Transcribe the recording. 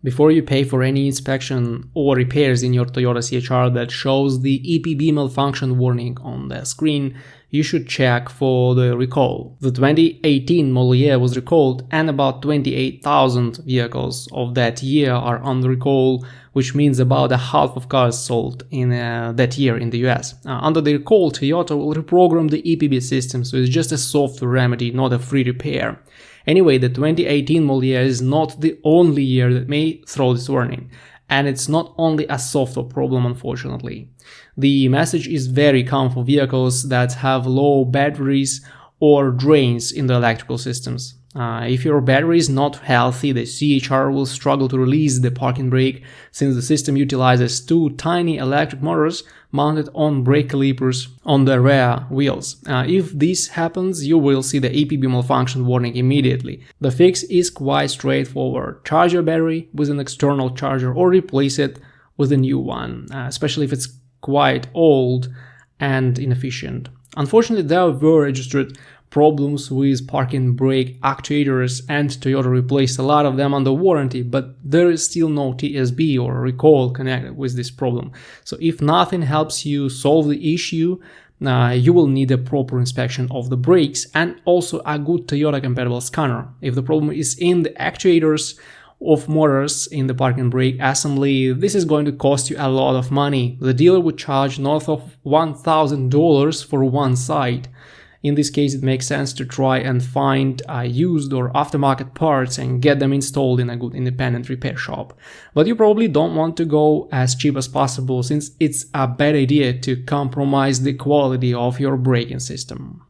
Before you pay for any inspection or repairs in your Toyota CHR that shows the EPB malfunction warning on the screen, you should check for the recall. The 2018 model year was recalled and about 28,000 vehicles of that year are on recall, which means about a half of cars sold in that year in the US. Under the recall, Toyota will reprogram the EPB system, so it's just a software remedy, not a free repair. Anyway, the 2018 model year is not the only year that may throw this warning, and it's not only a software problem, unfortunately. The message is very common for vehicles that have low batteries or drains in the electrical systems. If your battery is not healthy, the CHR will struggle to release the parking brake since the system utilizes two tiny electric motors mounted on brake calipers on the rear wheels. If this happens, you will see the EPB malfunction warning immediately. The fix is quite straightforward. Charge your battery with an external charger or replace it with a new one, especially if it's quite old and inefficient. Unfortunately, there were registered problems with parking brake actuators, and Toyota replaced a lot of them under warranty, but there is still no TSB or recall connected with this problem. So if nothing helps you solve the issue, you will need a proper inspection of the brakes and also a good Toyota compatible scanner. If the problem is in the actuators of motors in the parking brake assembly, this is going to cost you a lot of money. The dealer would charge north of $1,000 for one side. In this case, it makes sense to try and find used or aftermarket parts and get them installed in a good independent repair shop. But you probably don't want to go as cheap as possible, since it's a bad idea to compromise the quality of your braking system.